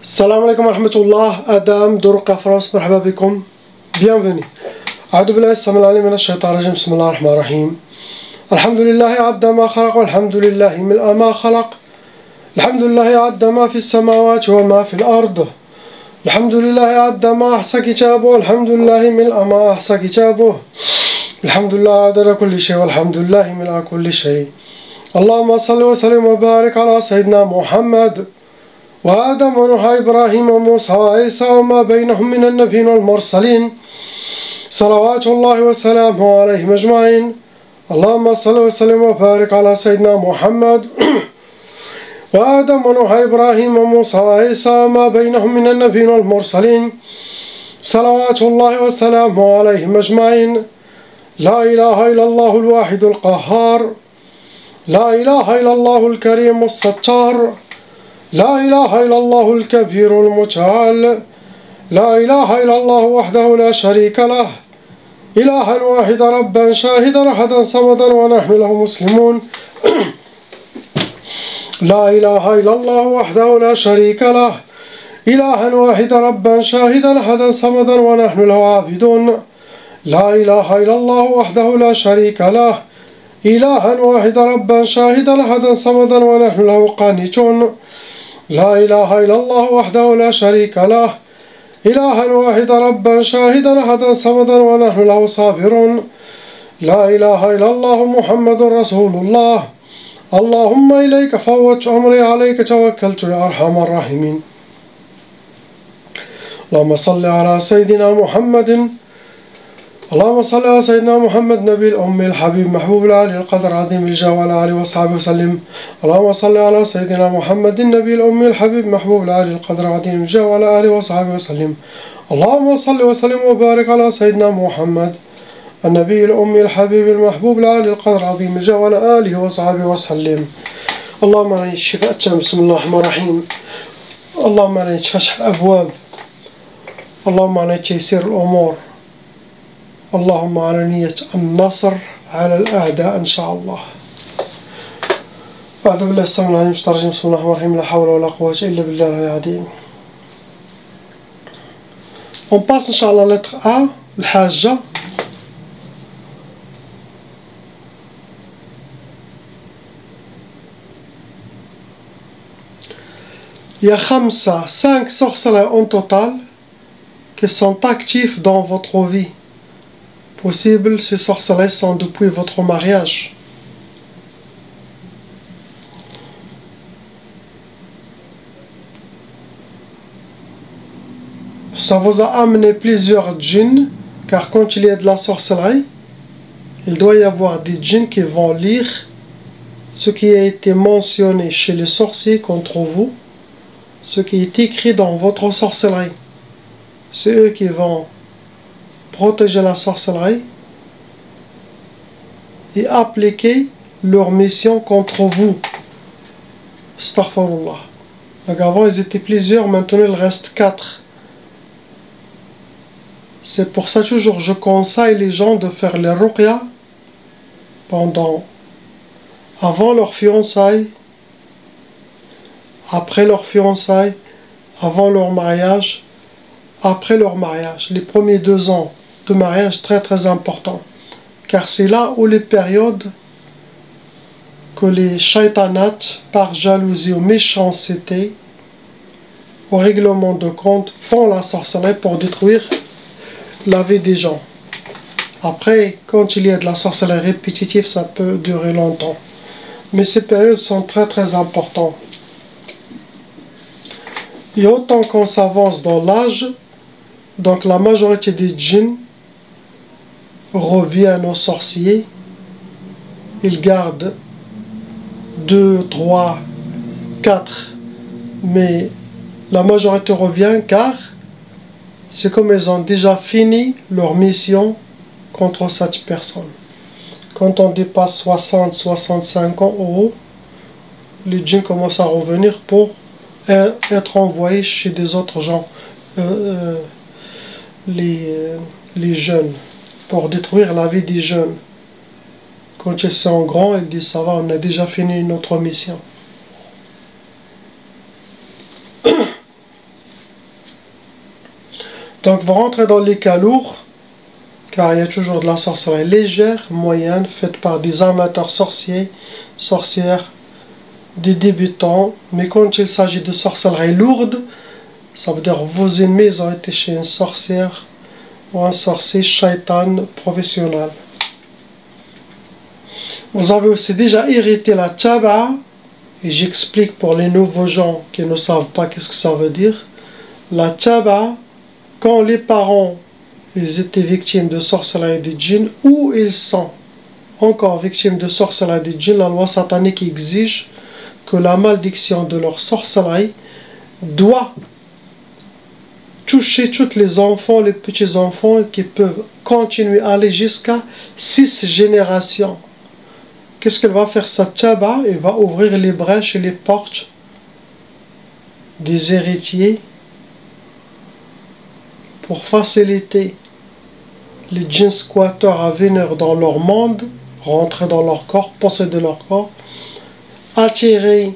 السلام عليكم ورحمة الله. آدم درقة فرنسا، مرحبا بكم. Bienvenue. أعوذ بالله السميع العليم من الشيطان الرجيم. بسم الله الرحمن الرحيم. الحمد لله عد ما خلق، والحمد لله ملء ما خلق. الحمد لله عد ما في السماوات وما في الأرض. الحمد لله عد ما أحصى كتابه، والحمد لله ملء ما أحصى كتابه. الحمد لله عدد كل شيء، والحمد لله ملء كل شيء. اللهم صل وسلم وبارك على سيدنا محمد وآدم ونوح إبراهيم وموسى وعيسى وما بينهم من النبيين والمرسلين، صلوات الله وسلامه عليهم أجمعين. اللهم صل وسلم وبارك على سيدنا محمد وآدم ونوح إبراهيم وموسى وعيسى وما بينهم من النبيين والمرسلين، صلوات الله وسلامه عليهم أجمعين. لا إله إلا الله الواحد القهار، لا إله إلا الله الكريم الستار، لا إله إلا الله الكبير المتعال، لا إله إلا الله وحده لا شريك له، إلها واحدا ربا شاهدا أحدا صمدا ونحن له مسلمون. لا إله إلا الله وحده لا شريك له، إلها واحدا ربا شاهدا أحدا صمدا ونحن له عابدون. لا إله إلا الله وحده لا شريك له، إلها واحدا ربا شاهدا أحدا صمدا ونحن له قانتون. لا إله إلا الله وحده لا شريك له، إلها واحدا ربا شاهدا أحدا صمدا ونحن له صابرون. لا إله إلا الله محمد رسول الله. اللهم إليك فوضت أمري، عليك توكلت يا أرحم الراحمين. اللهم صل على سيدنا محمد، اللهم صل على سيدنا محمد نبي الأمي الحبيب محبوب العالي القدر عظيم الجاه وعلى آله وصحبه وسلم. اللهم صل على سيدنا محمد النبي الأمي الحبيب محبوب العالي القدر عظيم الجاه وعلى آله وصحبه وسلم. اللهم صل وسلم وبارك على سيدنا محمد النبي الأمي الحبيب المحبوب العالي القدر عظيم الجاه وعلى آله وصحبه وسلم. اللهم أرني الشفاء التام. بسم الله الرحمن الرحيم. اللهم أرني فتح الأبواب، اللهم أرني تيسير الأمور، اللهم على نية النصر على الأعداء إن شاء الله. أعوذ بالله السميع العليم من الشيطان الرجيم. بسم الله الرحمن الرحيم. لا حول ولا قوة إلا بالله العظيم. On passe إن شاء الله lettre A, الحاجة. Il y a 5 sorceleurs en total qui sont actifs dans votre vie. Possible, ces sorceleurs sont depuis votre mariage. Ça vous a amené plusieurs djinns, car quand il y a de la sorcellerie, il doit y avoir des djinns qui vont lire ce qui a été mentionné chez les sorciers contre vous, ce qui est écrit dans votre sorcellerie. C'est eux qui vont protéger la sorcellerie et appliquer leur mission contre vous. Astaghfirullah. Donc avant ils étaient plusieurs, maintenant il reste 4. C'est pour ça toujours je conseille les gens de faire les ruqya avant leur fiançailles, après leur fiançailles, avant leur mariage, après leur mariage. Les premiers 2 ans de mariage très très important, car c'est là où les périodes que les shaitanat, par jalousie ou méchanceté, au règlement de compte, font la sorcellerie pour détruire la vie des gens. Après, quand il y a de la sorcellerie répétitive, ça peut durer longtemps, mais ces périodes sont très très importantes. Et autant qu'on s'avance dans l'âge, donc la majorité des djinns reviennent aux sorciers. Ils gardent 2, 3, 4, mais la majorité revient car c'est comme ils ont déjà fini leur mission contre cette personne. Quand on dépasse 60, 65 ans en haut, les djinns commencent à revenir pour être envoyés chez des autres gens, les jeunes, pour détruire la vie des jeunes. Quand ils sont grands, ils disent ça va, on a déjà fini notre mission. Donc vous rentrez dans les cas lourds, car il y a toujours de la sorcellerie légère, moyenne, faite par des amateurs sorciers, sorcières, des débutants. Mais quand il s'agit de sorcellerie lourde, ça veut dire vos ennemis ont été chez une sorcière ou un sorcier shaitan professionnel. Vous avez aussi déjà hérité la tchaba, et j'explique pour les nouveaux gens qui ne savent pas qu'est-ce que ça veut dire. La tchaba, quand les parents ils étaient victimes de sorcellerie des djinns, ou ils sont encore victimes de sorcellerie des djinns, la loi satanique exige que la malédiction de leur sorcellerie doit toucher tous les enfants, les petits-enfants, qui peuvent continuer à aller jusqu'à 6 générations. Qu'est-ce qu'elle va faire cette tchaba? Elle va ouvrir les brèches et les portes des héritiers pour faciliter les djinns squatteurs à venir dans leur monde, rentrer dans leur corps, posséder leur corps, attirer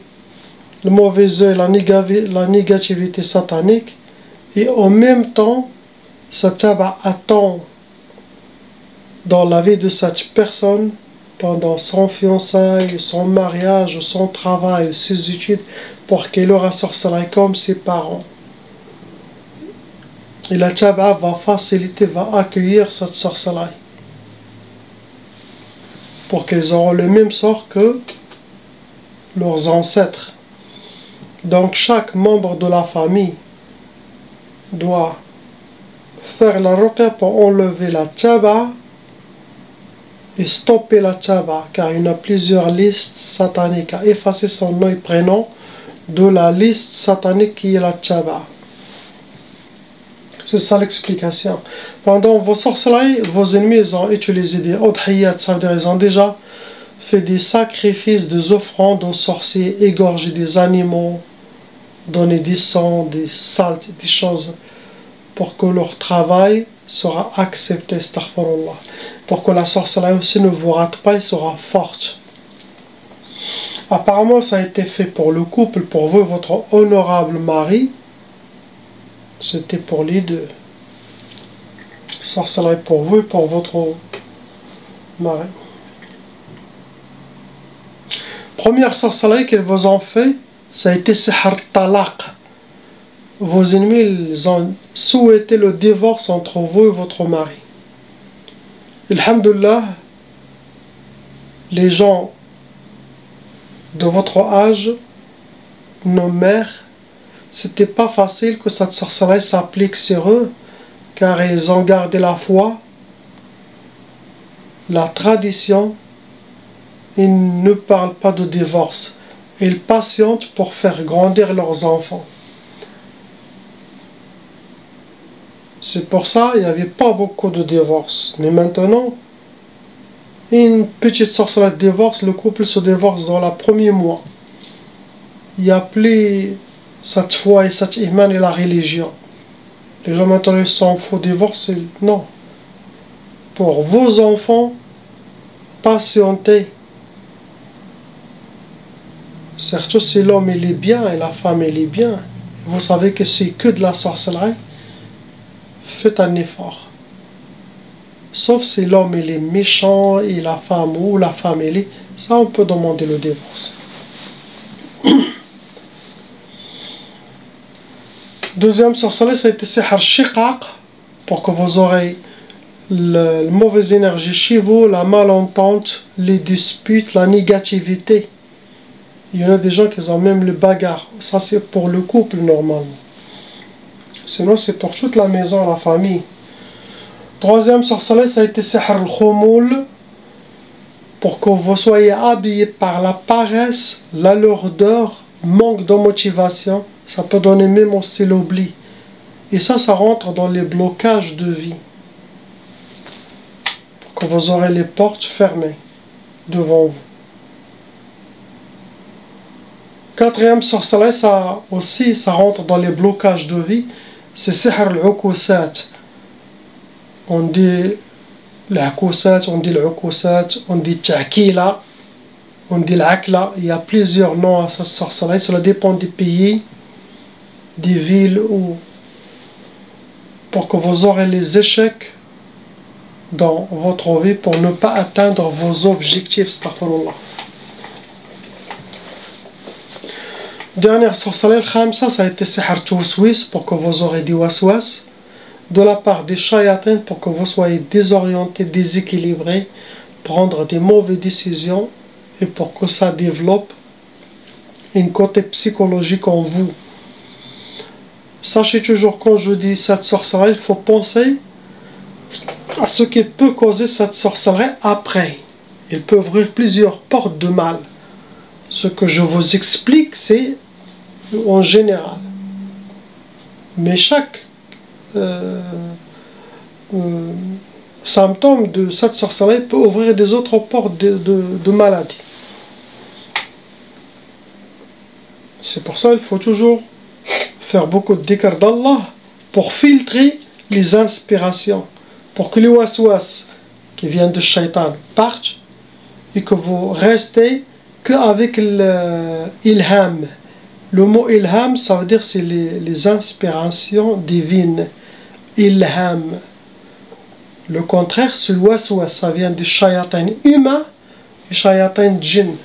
le mauvais œil, la négativité satanique, et en même temps, cette tchaba attend dans la vie de cette personne, pendant son fiançailles, son mariage, son travail, ses études, pour qu'elle aura sorcellerie comme ses parents. Et la tchaba va faciliter, va accueillir cette sorcellerie, pour qu'ils auront le même sort que leurs ancêtres. Donc chaque membre de la famille doit faire la ruqya pour enlever la tchaba et stopper la tchaba, car il y a plusieurs listes sataniques, à effacer son nom et prénom de la liste satanique qui est la tchaba. C'est ça l'explication. Pendant vos sorcelleries, vos ennemis ont utilisé des udhiyat, ça veut dire ils ont déjà fait des sacrifices, des offrandes aux sorciers, égorgé des animaux, donné des sangs, des saletés, des choses, pour que leur travail sera accepté, astaghfirullah. Pour que la sorcellerie aussi ne vous rate pas et sera forte. Apparemment, ça a été fait pour le couple, pour vous, votre honorable mari. C'était pour les deux. Sorcellerie pour vous et pour votre mari. Première sorcellerie qu'ils vous ont fait, ça a été sihr talaq. Vos ennemis, ils ont souhaité le divorce entre vous et votre mari. Alhamdulillah, les gens de votre âge, nos mères, c'était pas facile que cette sorcellerie s'applique sur eux, car ils ont gardé la foi, la tradition. Ils ne parlent pas de divorce. Ils patientent pour faire grandir leurs enfants. C'est pour ça qu'il n'y avait pas beaucoup de divorces. Mais maintenant, une petite sorcellerie de divorce, le couple se divorce dans le premier mois. Il n'y a plus cette foi et cette iman et la religion. Les gens maintenant ils s'en foutent divorcer. Non. Pour vos enfants, patientez. Surtout si l'homme il est bien et la femme elle est bien. Vous savez que c'est que de la sorcellerie. Faites un effort. Sauf si l'homme il est méchant et la femme ou la femme elle est, ça on peut demander le divorce. Deuxième sorcellerie, ça a été sihr shiqaq, pour que vous aurez la mauvaise énergie chez vous, la malentente, les disputes, la négativité. Il y en a des gens qui ont même le bagarre. Ça c'est pour le couple normalement. Sinon c'est pour toute la maison, la famille. Troisième sorcellerie, ça a été sihr al-khumul, pour que vous soyez habillés par la paresse, la lourdeur, manque de motivation. Ça peut donner même aussi l'oubli. Et ça rentre dans les blocages de vie. Pour que vous aurez les portes fermées devant vous. Quatrième sorcellerie, ça aussi, ça rentre dans les blocages de vie. C'est sihr al-ukusat. On dit l'ukusat, on dit l'ukusat, on dit ta'kila, on dit l'akla. Il y a plusieurs noms à cette sorcellerie. Cela dépend des pays, des villes où pour que vous aurez les échecs dans votre vie pour ne pas atteindre vos objectifs. Astaghfirullah. Dernière sorcellerie, khamsa, ça a été sihr tawswis, pour que vous aurez des waswas de la part des shayatins, pour que vous soyez désorientés, déséquilibrés, prendre des mauvaises décisions, et pour que ça développe une côté psychologique en vous. Sachez toujours, quand je dis cette sorcellerie, il faut penser à ce qui peut causer cette sorcellerie après. Il peut ouvrir plusieurs portes de mal. Ce que je vous explique, c'est en général. Mais chaque symptôme de cette sorcellerie peut ouvrir des autres portes de maladie. C'est pour ça qu'il faut toujours faire beaucoup de dhikr d'Allah pour filtrer les inspirations, pour que les waswas qui viennent de shaitan partent et que vous restez qu'avec l'ilham. Le mot ilham, ça veut dire c'est les inspirations divines. Ilham. Le contraire, c'est le waswas, ça vient des shayatins humains et shayatins djinn.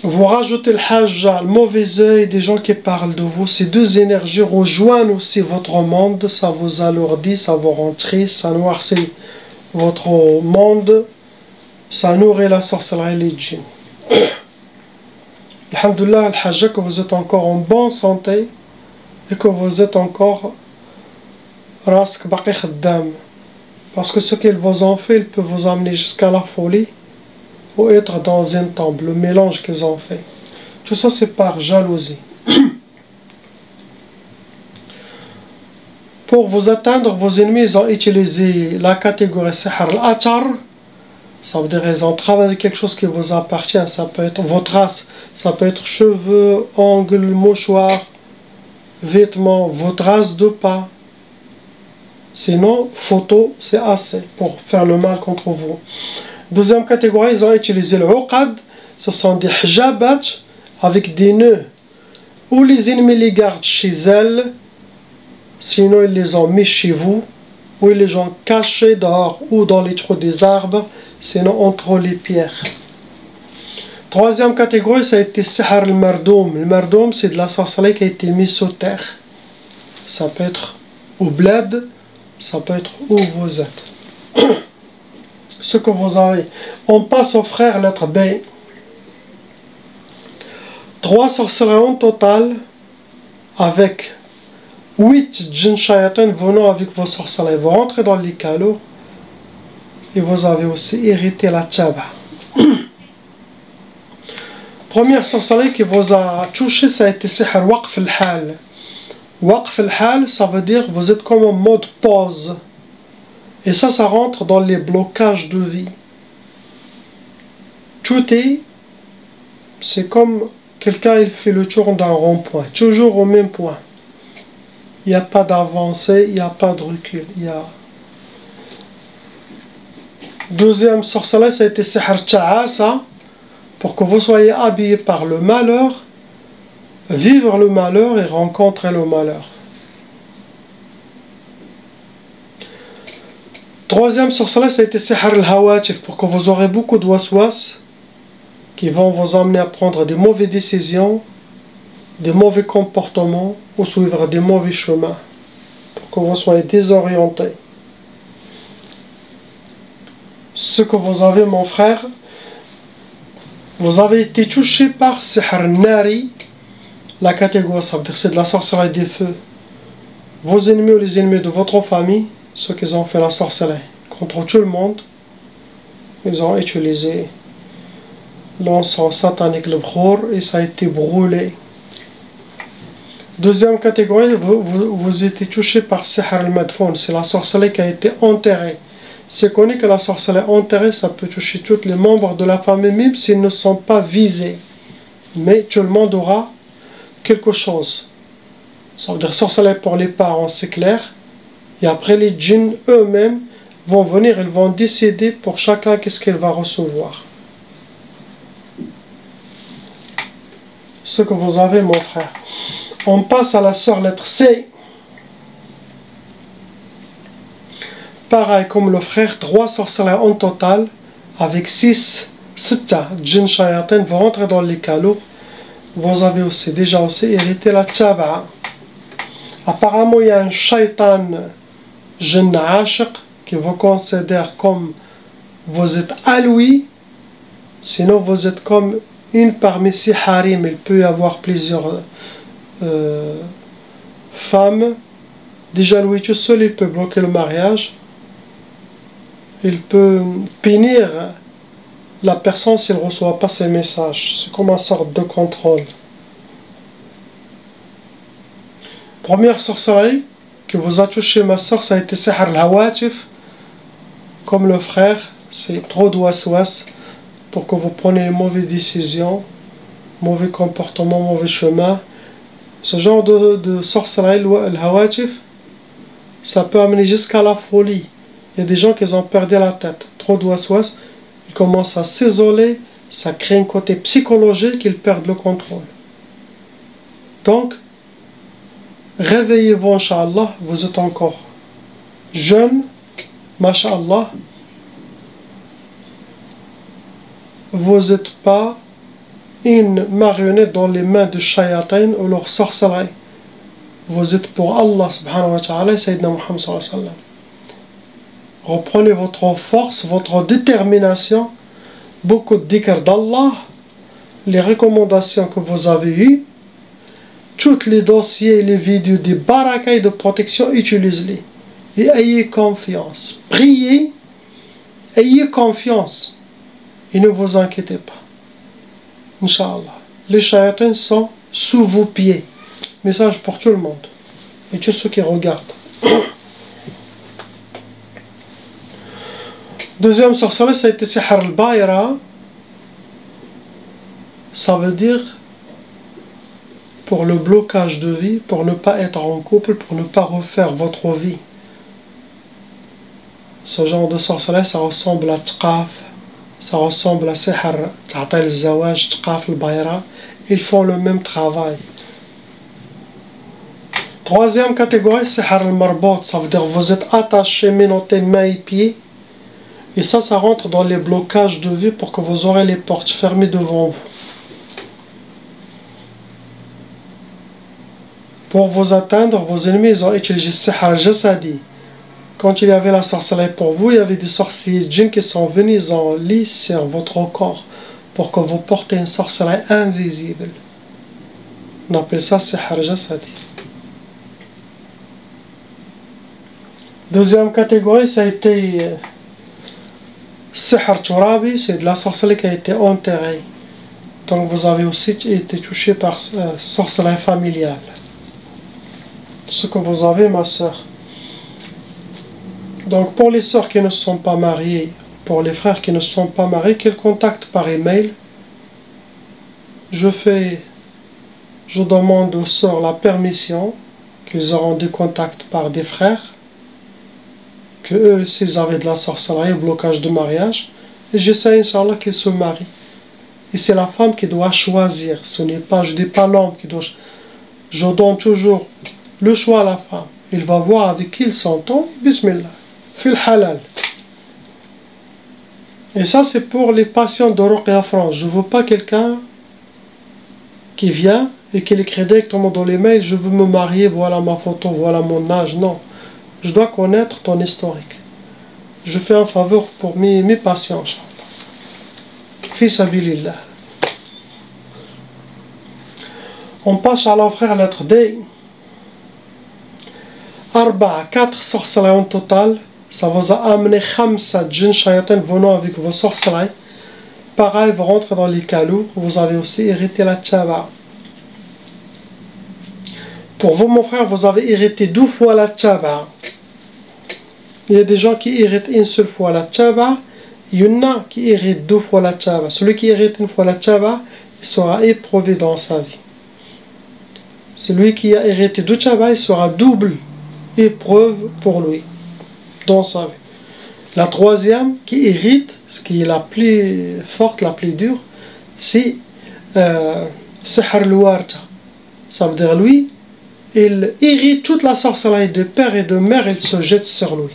Vous rajoutez le hajja, le mauvais œil des gens qui parlent de vous. Ces deux énergies rejoignent aussi votre monde. Ça vous alourdit, ça vous rend triste, ça noircit votre monde. Ça nourrit la sorcellerie et les djinns. Alhamdulillah, al-hajja, que vous êtes encore en bonne santé et que vous êtes encore rask baqi khaddam. Parce que ce qu'ils vous ont fait, il peut vous amener jusqu'à la folie ou être dans un temple, le mélange qu'ils ont fait. Tout ça, c'est par jalousie. Pour vous atteindre, vos ennemis, ils ont utilisé la catégorie sihr al-atar. Ça veut dire qu'ils ont travaillé avec quelque chose qui vous appartient. Ça peut être votre race, ça peut être cheveux, ongles, mouchoirs, vêtements, votre race de pas. Sinon, photo, c'est assez pour faire le mal contre vous. Deuxième catégorie, ils ont utilisé le uqad. Ce sont des hijabat avec des nœuds. Ou les ennemis les gardent chez elles, sinon ils les ont mis chez vous, ou ils les ont cachés dehors ou dans les trous des arbres, sinon entre les pierres. Troisième catégorie, ça a été sihr al-mardoum. Le mardoum, c'est de la sorcellerie qui a été mise sous terre. Ça peut être au bled, ça peut être où vous êtes. Ce que vous avez. On passe au frère lettre B. 3 sorcelleries en total, avec 8 djinns shayatins venant avec vos sorcelleries. Vous rentrez dans les calots et vous avez aussi hérité la tchaba. Première sorcellerie qui vous a touché, ça a été sihr waqf al-hal. Waqf al-hal, ça veut dire vous êtes comme en mode pause. Et ça rentre dans les blocages de vie. Tout c'est comme quelqu'un il fait le tour d'un rond-point, toujours au même point. Il n'y a pas d'avancée, il n'y a pas de recul. Deuxième sorcellerie, ça a été sihr ta'asa, pour que vous soyez habillés par le malheur, vivre le malheur et rencontrer le malheur. Troisième sorcellerie, ça a été sihr al-hawatif, pour que vous aurez beaucoup de waswas qui vont vous amener à prendre des mauvaises décisions, des mauvais comportements ou suivre des mauvais chemins, pour que vous soyez désorientés. Ce que vous avez, mon frère, vous avez été touché par sihr nari, la catégorie, ça veut dire c'est de la sorcellerie des feux. Vos ennemis ou les ennemis de votre famille, ceux qui ont fait la sorcellerie contre tout le monde, ils ont utilisé l'encens satanique, le bkhor, et ça a été brûlé. Deuxième catégorie, vous étiez touché par sihr al-madfoun, c'est la sorcellerie qui a été enterrée. C'est connu que la sorcellerie enterrée, ça peut toucher tous les membres de la famille, même s'ils ne sont pas visés. Mais tout le monde aura quelque chose. Ça veut dire sorcellerie pour les parents, c'est clair. Et après, les djinns eux-mêmes vont venir, ils vont décider pour chacun qu'est-ce qu'il va recevoir. Ce que vous avez, mon frère. On passe à la sœur lettre C. pareil comme le frère, 3 sorcelleries en total, avec 6 djinn shayatin vont rentrer dans les calots. Vous avez aussi déjà hérité la tchaba'a. Apparemment, il y a un shaitan jinn ashiq qui vous considère comme vous êtes à lui, sinon vous êtes comme une parmi ses harim. Il peut y avoir plusieurs femmes. Déjà lui tout seul, il peut bloquer le mariage. Il peut punir la personne s'il ne reçoit pas ses messages. C'est comme une sorte de contrôle. Première sorcellerie que vous a touché ma soeur, ça a été sihr al-hawatif. Comme le frère, c'est trop de waswas pour que vous preniez les mauvaises décisions, mauvais comportements, mauvais chemin. Ce genre de sorcellerie, al-hawatif, ça peut amener jusqu'à la folie. Il y a des gens qui ont perdu la tête. Trop de waswas, ils commencent à s'isoler, ça crée un côté psychologique, ils perdent le contrôle. Donc, réveillez-vous, Inch'Allah, vous êtes encore jeune, Masha'Allah. Vous n'êtes pas une marionnette dans les mains de shayatin ou leur sorcellerie. Vous êtes pour Allah subhanahu wa ta'ala et Sayyidina Muhammad sallallahu alayhi wa sallam. Reprenez votre force, votre détermination, beaucoup de dhikr d'Allah, les recommandations que vous avez eues, tous les dossiers et les vidéos des barakas et de protection, utilisez-les. Et ayez confiance. Priez, ayez confiance. Et ne vous inquiétez pas. Inch'Allah. Les shayatins sont sous vos pieds. Message pour tout le monde. Et tous ceux qui regardent. Deuxième sorcellerie, ça a été sihr al-bayra. Ça veut dire pour le blocage de vie, pour ne pas être en couple, pour ne pas refaire votre vie. Ce genre de sorcellerie, ça ressemble à tqaf, ça ressemble à sihr ta'ta al-zawaj, tqaf al-bayra. Ils font le même travail. Troisième catégorie, sihr al-marbot. Ça veut dire vous êtes attaché, menotté, mains et pieds. Et ça rentre dans les blocages de vie pour que vous aurez les portes fermées devant vous. Pour vous atteindre, vos ennemis ils ont utilisé sihr jasadi. Quand il y avait la sorcellerie pour vous, il y avait des sorciers djinns qui sont venus, ils ont lit sur votre corps pour que vous portez une sorcellerie invisible. On appelle ça sihr jasadi. Deuxième catégorie, ça a été sihr turabi, c'est de la sorcellerie qui a été enterrée. Donc vous avez aussi été touché par sorcellerie familiale. Ce que vous avez, ma soeur. Donc pour les sœurs qui ne sont pas mariées, pour les frères qui ne sont pas mariés, qu'ils contactent par email. Je demande aux sœurs la permission qu'ils auront des contacts par des frères, que eux s'ils avaient de la sorcellerie, blocage de mariage, et j'essaie, Inch'Allah, qu'ils se marient. Et c'est la femme qui doit choisir, ce n'est pas, je dis pas l'homme qui doit. Je donne toujours le choix à la femme. Il va voir avec qui il s'entend, bismillah, fil halal. Et ça c'est pour les patients de Ruqya France. Je veux pas quelqu'un qui vient et qui écrit directement dans les mails, je veux me marier, voilà ma photo, voilà mon âge. Non, je dois connaître ton historique. Je fais un faveur pour mes patients, Inch'Allah. Fi sabilillah. On passe à l'offrir lettre D. 4 sorcelleries en total. Ça vous a amené 5 djinns shayatin venant avec vos sorcelleries. Pareil, vous rentrez dans les calous. Vous avez aussi hérité la tchaba. Pour vous, mon frère, vous avez hérité 2 fois la tchaba. Il y a des gens qui héritent une seule fois la tchaba. Il y en a qui héritent 2 fois la tchaba. Celui qui hérite une fois la tchaba, il sera éprouvé dans sa vie. Celui qui a hérité 2 tchaba, il sera double épreuve pour lui dans sa vie. La troisième qui hérite, ce qui est la plus forte, la plus dure, c'est sihr al-warta. Ça veut dire lui, il hérite toute la sorcellerie de père et de mère, il se jette sur lui.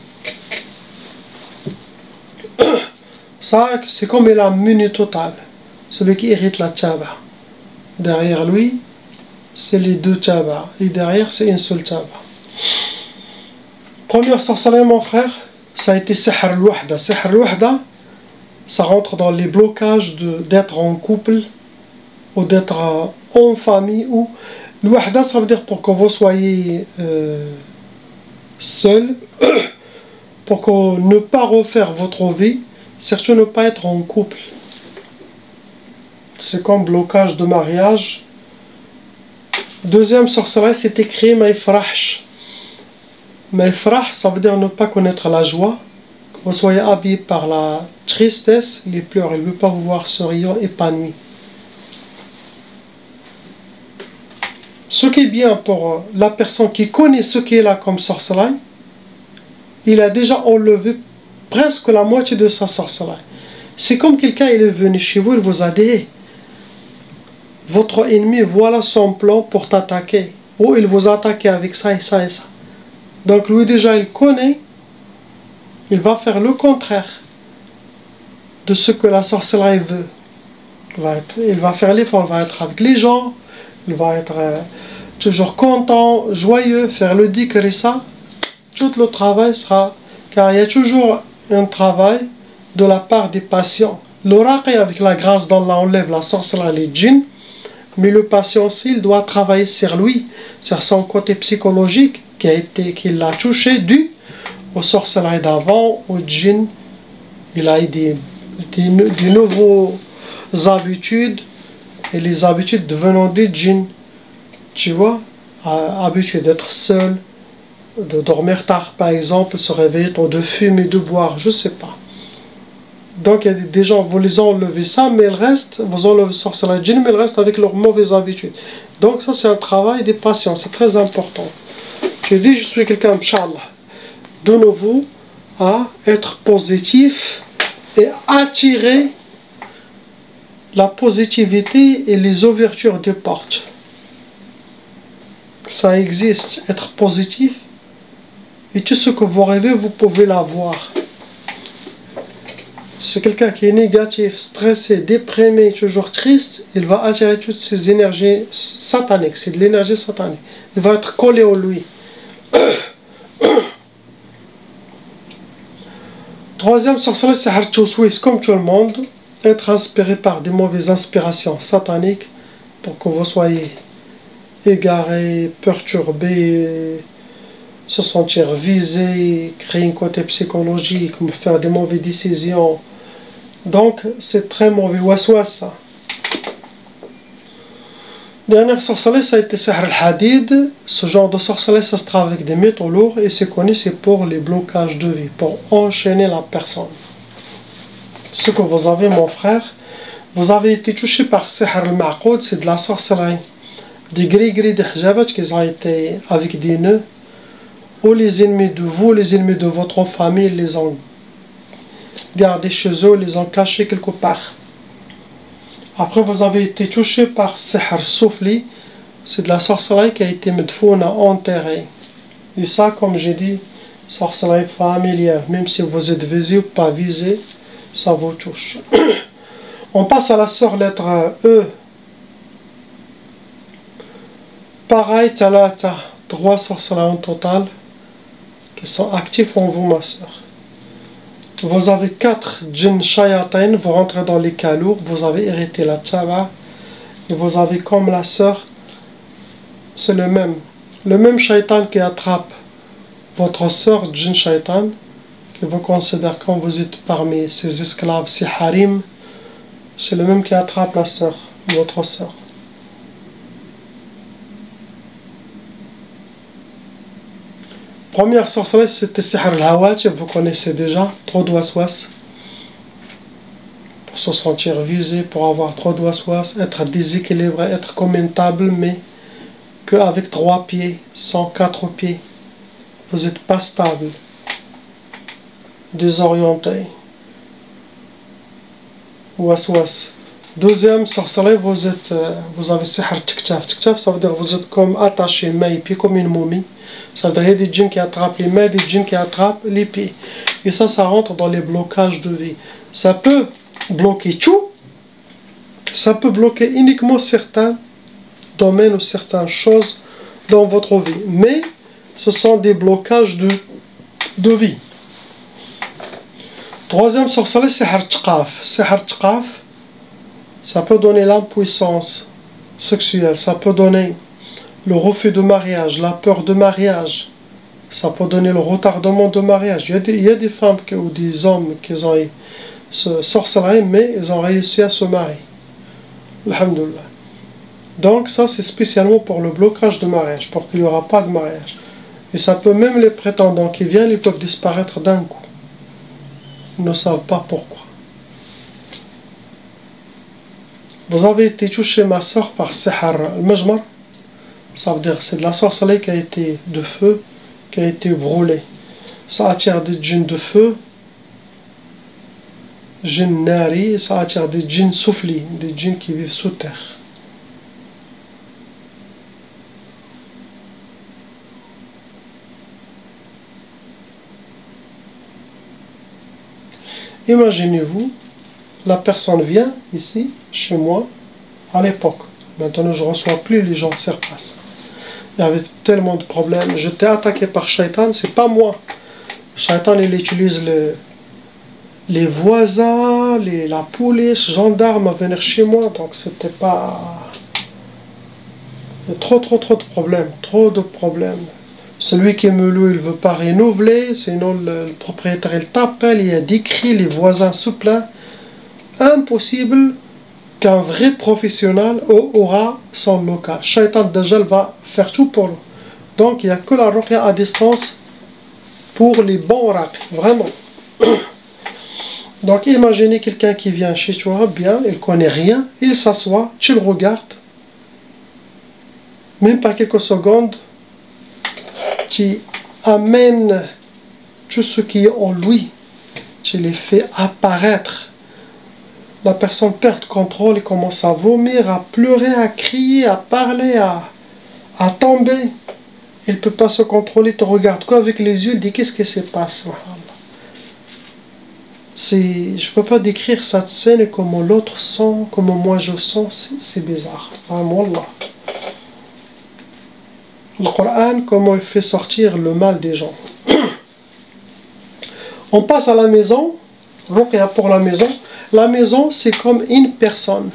Ça, c'est comme la menu totale. Celui qui hérite la taba. Derrière lui, c'est les deux tabas. Et derrière, c'est une seule taba. Première sorcellerie, mon frère, ça a été Sihr al-Wahda. Sihr al-Wahda, ça rentre dans les blocages d'être en couple ou d'être en famille. Ou l'Wahda, ça veut dire pour que vous soyez seul, pour que ne pas refaire votre vie, surtout ne pas être en couple. C'est comme blocage de mariage. Deuxième sorcellerie, c'était créer Maïfrahsh. Maïfrah, ça veut dire ne pas connaître la joie. Que vous soyez habillé par la tristesse, les pleurs. Il ne veut pas vous voir souriant, épanoui. Ce qui est bien pour la personne qui connaît ce qui est là comme sorcellerie, il a déjà enlevé presque la moitié de sa sorcellerie. C'est comme quelqu'un il est venu chez vous, il vous a dit votre ennemi, voilà son plan pour t'attaquer. Ou il vous attaque avec ça et ça et ça. Donc lui déjà il connaît, il va faire le contraire de ce que la sorcellerie veut. Il va faire l'effort, il va être avec les gens, il va être toujours content, joyeux, faire le dhikr et ça. Tout le travail sera, car il y a toujours un travail de la part des patients. L'oracle avec la grâce d'Allah enlève la sorcellerie, les djinns, mais le patient aussi, il doit travailler sur lui, sur son côté psychologique qui l'a touché dû aux sorcelleries d'avant, aux djinns. Il a eu des nouveaux habitudes, et les habitudes devenant des djinns, tu vois, habitude d'être seul, de dormir tard par exemple, se réveiller tôt, de fumer, de boire, je sais pas. Donc il y a des gens, vous les enlevez ça, mais le reste, vous enlevez sorcellerie djinn, mais le reste avec leurs mauvaises habitudes. Donc ça c'est un travail des patients, c'est très important. Je dis, je suis quelqu'un, Inch'Allah, de nouveau, à être positif et attirer la positivité et les ouvertures des portes. Ça existe, être positif, et tout ce que vous rêvez, vous pouvez l'avoir. C'est quelqu'un qui est négatif, stressé, déprimé, toujours triste, il va attirer toutes ces énergies sataniques, c'est de l'énergie satanique. Il va être collé au lui. Troisième sorcellerie, c'est Hartchouswis, comme tout le monde, être inspiré par des mauvaises inspirations sataniques pour que vous soyez égaré, perturbé, se sentir visé, créer un côté psychologique, faire des mauvaises décisions. Donc c'est très mauvais. Waswas, ça. Dernière sorcellerie, ça a été Sihr al-Hadid. Ce genre de sorcellerie, ça se travaille avec des métaux lourds et c'est connu, c'est pour les blocages de vie, pour enchaîner la personne. Ce que vous avez, mon frère, vous avez été touché par Sihr al-Ma'qoud, c'est de la sorcellerie. Des gris-gris, des hijabat qui ont été avec des nœuds, ou les ennemis de vous, les ennemis de votre famille, les ont gardés chez eux, les ont cachés quelque part. Après, vous avez été touché par Sihr Soufli, c'est de la sorcellerie qui a été medfouna, enterrée. Et ça, comme j'ai dit, sorcellerie familière, même si vous êtes visé ou pas visé, ça vous touche. On passe à la sœur lettre E. Pareil, talata, 3 sorcelleries en total qui sont actifs en vous, ma soeur. Vous avez 4 djinns shayatin, vous rentrez dans les cas lourds, vous avez hérité la tchaba, et vous avez comme la sœur, c'est le même shaitan qui attrape votre sœur, djinn shaitan, que vous considérez quand vous êtes parmi ses esclaves, ses harim, c'est le même qui attrape la sœur, votre sœur. Première sorcellerie, c'était Sihr al-Hawat, vous connaissez déjà, trop de waswas. Pour se sentir visé, pour avoir trop de waswas, être déséquilibré, être comme une table, mais qu'avec 3 pieds, sans 4 pieds. Vous n'êtes pas stable, désorienté. Waswas. Deuxième sorcellerie, vous avez Sihr Tiktaf. Tiktaf, ça veut dire que vous êtes comme attaché, mains et pieds, comme une momie. Ça veut dire qu'il y a des djinns qui attrapent les mains, des djinns qui attrapent les pieds. Et ça rentre dans les blocages de vie. Ça peut bloquer tout, ça peut bloquer uniquement certains domaines ou certaines choses dans votre vie. Mais ce sont des blocages de vie. Troisième sorcellerie, c'est Hartqaf. C'est Hartqaf. Ça peut donner l'impuissance sexuelle, ça peut donner le refus de mariage, la peur de mariage, ça peut donner le retardement de mariage. Il y a des femmes ou des hommes qui ont eu ce sorcellerie, mais ils ont réussi à se marier. Alhamdulillah. Donc ça c'est spécialement pour le blocage de mariage, pour qu'il n'y aura pas de mariage. Et ça peut même les prétendants qui viennent, ils peuvent disparaître d'un coup. Ils ne savent pas pourquoi. Vous avez été touché, ma soeur, par Sihar al-Majmar. Ça veut dire c'est de la sorcellerie qui a été de feu, qui a été brûlée. Ça attire des djinns de feu, djinns nari, ça attire des djinns soufflis, des djinns qui vivent sous terre. Imaginez-vous, la personne vient ici, chez moi, à l'époque. Maintenant, je ne reçois plus les gens sur place. Il y avait tellement de problèmes. J'étais attaqué par Shaitan, c'est pas moi. Shaitan, il utilise les voisins, la police, les gendarmes à venir chez moi. Donc, c'était pas... Il y a trop de problèmes. Trop de problèmes. Celui qui me loue, il ne veut pas renouveler. Sinon, le propriétaire, il t'appelle. Il y a des cris, les voisins se plaignent. Impossible qu'un vrai professionnel aura son local. Shaitan Dajjal va faire tout pour lui. Donc il n'y a que la ruqya à distance pour les bons raqs, vraiment. Donc imaginez quelqu'un qui vient chez toi, bien, il ne connaît rien, il s'assoit, tu le regardes, même pas quelques secondes, tu amènes tout ce qui est en lui, tu les fais apparaître. La personne perd contrôle et commence à vomir, à pleurer, à crier, à parler, à tomber. Il ne peut pas se contrôler, il te regarde quoi avec les yeux, il dit qu'est-ce qui se passe. Je ne peux pas décrire cette scène et comment l'autre sent, comment moi je sens, c'est bizarre. Vraiment, Allah. Le Coran, comment il fait sortir le mal des gens. On passe à la maison, ruqya pour la maison. La maison, c'est comme une personne.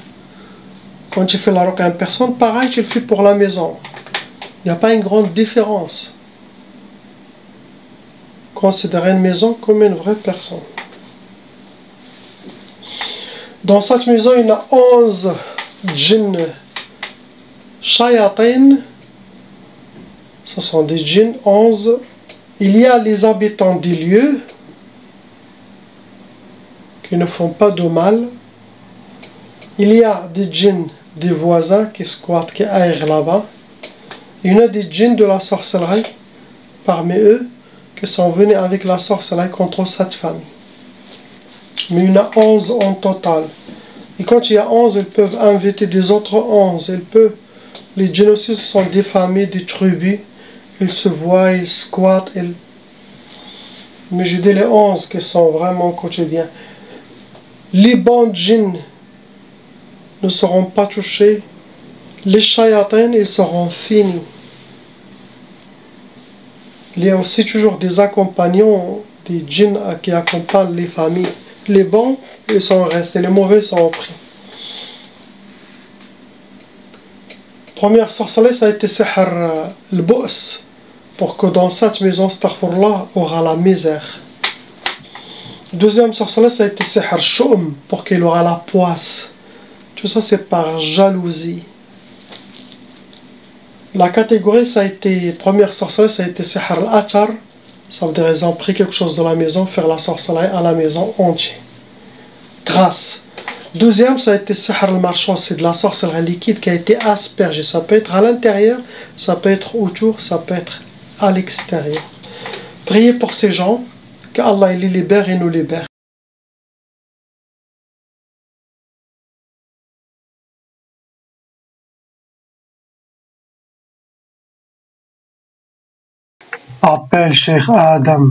Quand tu fais la ruqya à une personne, pareil, tu le fais pour la maison. Il n'y a pas une grande différence. Considérez une maison comme une vraie personne. Dans cette maison, il y a 11 djinns shayatin. Ce sont des djinns, 11. Il y a les habitants des lieux qui ne font pas de mal. Il y a des djinns des voisins qui squattent, qui aèrent là-bas. Il y en a des djinns de la sorcellerie parmi eux qui sont venus avec la sorcellerie contre cette famille. Mais il y en a 11 en total. Et quand il y a 11, ils peuvent inviter des autres 11. Les djinns aussi sont des familles, des tribus. Ils se voient, ils squattent. Mais je dis les 11 qui sont vraiment quotidiens. Les bons djinns ne seront pas touchés. Les shayatins, ils seront finis. Il y a aussi toujours des accompagnants, des djinns qui accompagnent les familles. Les bons, ils sont restés, les mauvais sont pris. Première sorcellerie, ça a été Sihr al-Bu's, pour que dans cette maison, astaghfirullah, aura la misère. Deuxième sorcellerie, ça a été Sihr al-Shum, pour qu'il aura la poisse. Tout ça, c'est par jalousie. La catégorie, ça a été, première sorcellerie, ça a été Sihr al-Atar. Ça veut dire qu'ils ont pris quelque chose de la maison, faire la sorcellerie à la maison entière. Grâce. Deuxième, ça a été Sihr al-Marchand, c'est de la sorcellerie liquide qui a été aspergée. Ça peut être à l'intérieur, ça peut être autour, ça peut être à l'extérieur. Priez pour ces gens, qu'Allah les libère et nous libère. Appelle Cheikh Adam.